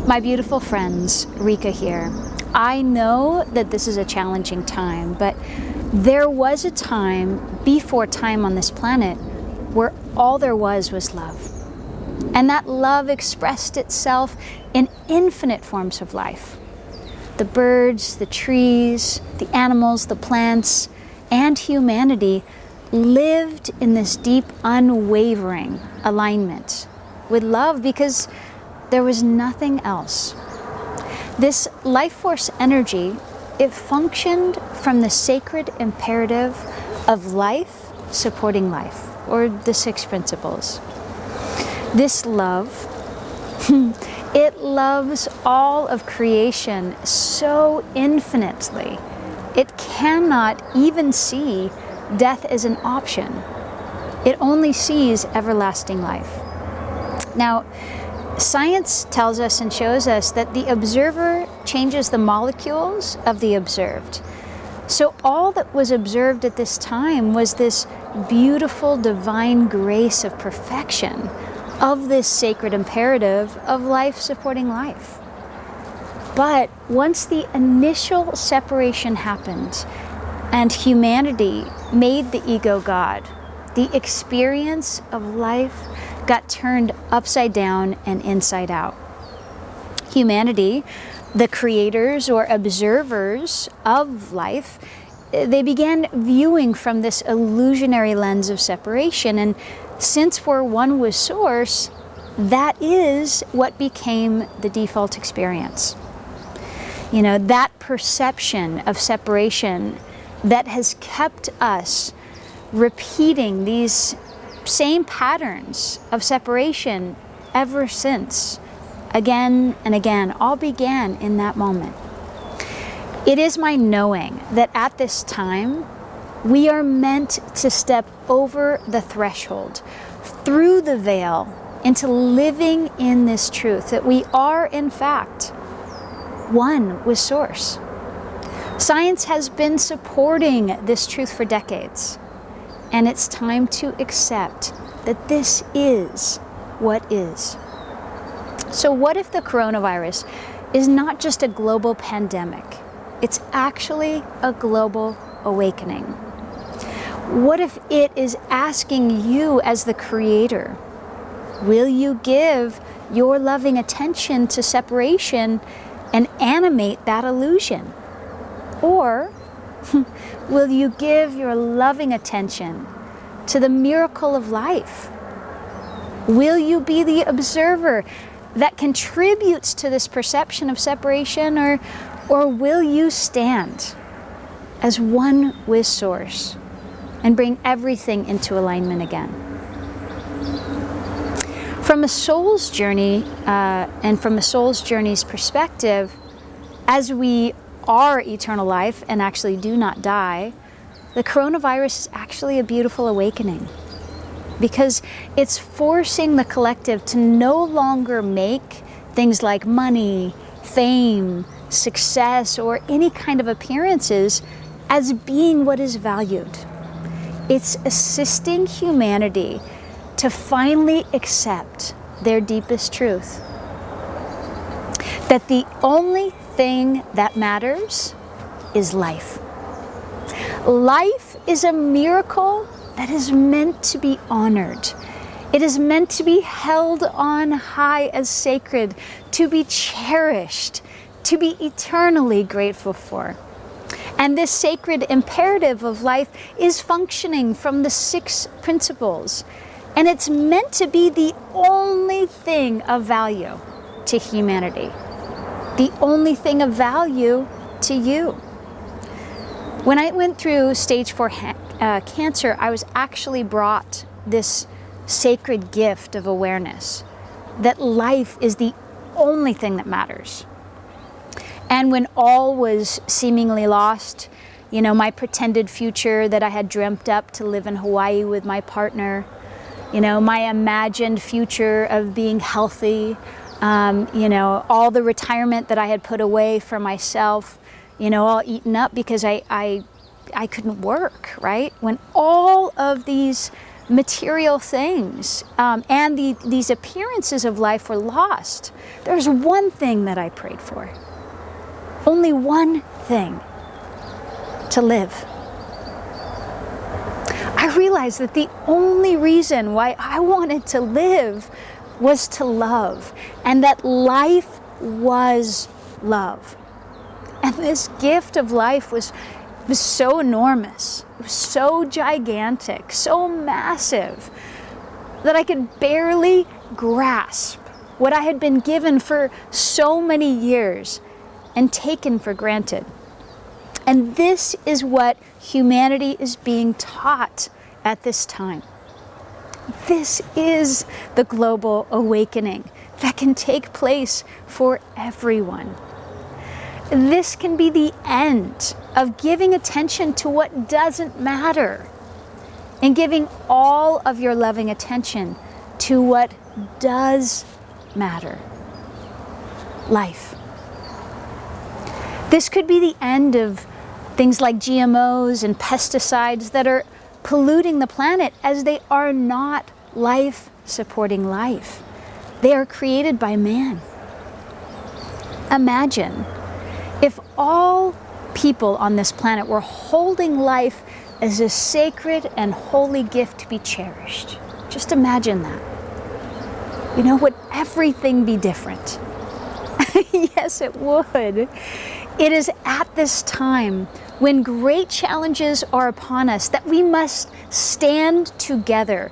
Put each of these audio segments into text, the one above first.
My beautiful friends, Rikka here. I know that this is a challenging time, but there was a time before time on this planet where all there was love. And that love expressed itself in infinite forms of life. The birds, the trees, the animals, the plants, and humanity lived in this deep, unwavering alignment with love because there was nothing else. This life force energy, it functioned from the sacred imperative of life supporting life, or the 6 principles. This love, it loves all of creation so infinitely, it cannot even see death as an option. It only sees everlasting life. Now, science tells us and shows us that the observer changes the molecules of the observed. So all that was observed at this time was this beautiful divine grace of perfection of this sacred imperative of life supporting life. But once the initial separation happened and humanity made the ego God, the experience of life got turned upside down and inside out. Humanity, the creators or observers of life, they began viewing from this illusionary lens of separation. And since we're one with Source, that is what became the default experience. You know, that perception of separation that has kept us repeating these same patterns of separation ever since, again and again, all began in that moment. It is my knowing that at this time, we are meant to step over the threshold, through the veil, into living in this truth, that we are, in fact, one with Source. Science has been supporting this truth for decades. And it's time to accept that this is what is. So what if the coronavirus is not just a global pandemic? It's actually a global awakening. What if it is asking you as the creator, will you give your loving attention to separation and animate that illusion? Or will you give your loving attention to the miracle of life? Will you be the observer that contributes to this perception of separation, or will you stand as one with Source and bring everything into alignment again? From a soul's journey, and from a soul's journey's perspective, as we are eternal life and actually do not die, the coronavirus is actually a beautiful awakening because it's forcing the collective to no longer make things like money, fame, success, or any kind of appearances as being what is valued. It's assisting humanity to finally accept their deepest truth, that the only thing that matters is life. Life is a miracle that is meant to be honored. It is meant to be held on high as sacred, to be cherished, to be eternally grateful for. And this sacred imperative of life is functioning from the 6 principles. And it's meant to be the only thing of value to humanity. The only thing of value to you. When I went through stage 4 cancer, I was actually brought this sacred gift of awareness that life is the only thing that matters. And when all was seemingly lost, you know, my pretended future that I had dreamt up to live in Hawaii with my partner, you know, my imagined future of being healthy, you know, all the retirement that I had put away for myself, you know, all eaten up because I couldn't work, right? When all of these material things and these appearances of life were lost, there's one thing that I prayed for. Only one thing: to live. I realized that the only reason why I wanted to live was to love, and that life was love. And this gift of life was so enormous, it was so gigantic, so massive, that I could barely grasp what I had been given for so many years and taken for granted. And this is what humanity is being taught at this time. This is the global awakening that can take place for everyone. This can be the end of giving attention to what doesn't matter and giving all of your loving attention to what does matter: life. This could be the end of things like GMOs and pesticides that are polluting the planet, as they are not life-supporting life. They are created by man. Imagine if all people on this planet were holding life as a sacred and holy gift to be cherished. Just imagine that. You know, would everything be different? Yes, it would. It is at this time, when great challenges are upon us, that we must stand together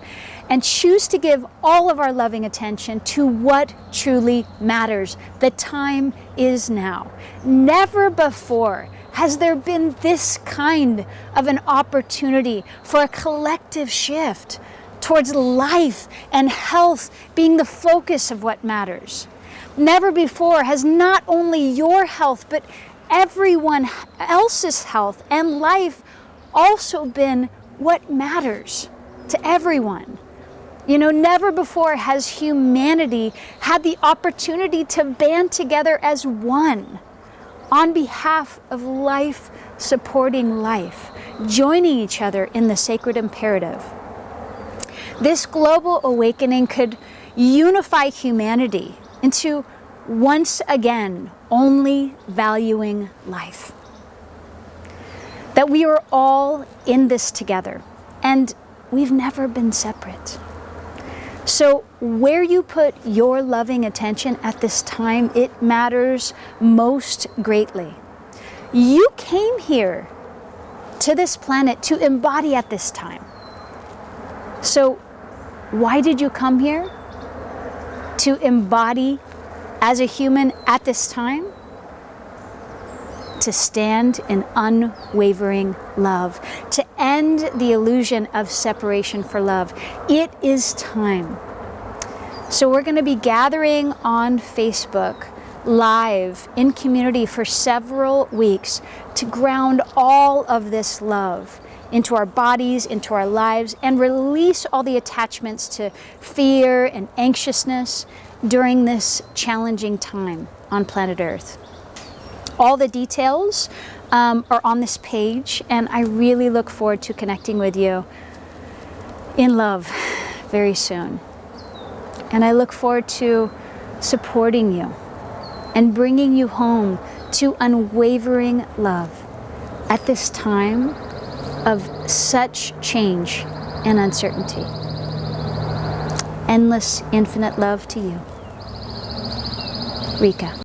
and choose to give all of our loving attention to what truly matters. The time is now. Never before has there been this kind of an opportunity for a collective shift towards life and health being the focus of what matters. Never before has not only your health, but everyone else's health and life also been what matters to everyone. You know, never before has humanity had the opportunity to band together as one on behalf of life supporting life, joining each other in the sacred imperative. This global awakening could unify humanity into once again only valuing life. That we are all in this together, and we've never been separate. So where you put your loving attention at this time, it matters most greatly. You came here to this planet to embody at this time. So why did you come here? To embody as a human at this time? To stand in unwavering love, to end the illusion of separation for love. It is time. So we're going to be gathering on Facebook live in community for several weeks to ground all of this love into our bodies, into our lives, and release all the attachments to fear and anxiousness during this challenging time on planet Earth. All the details are on this page, and I really look forward to connecting with you in love very soon. And I look forward to supporting you and bringing you home to unwavering love at this time of such change and uncertainty. Endless, infinite love to you. Rikka.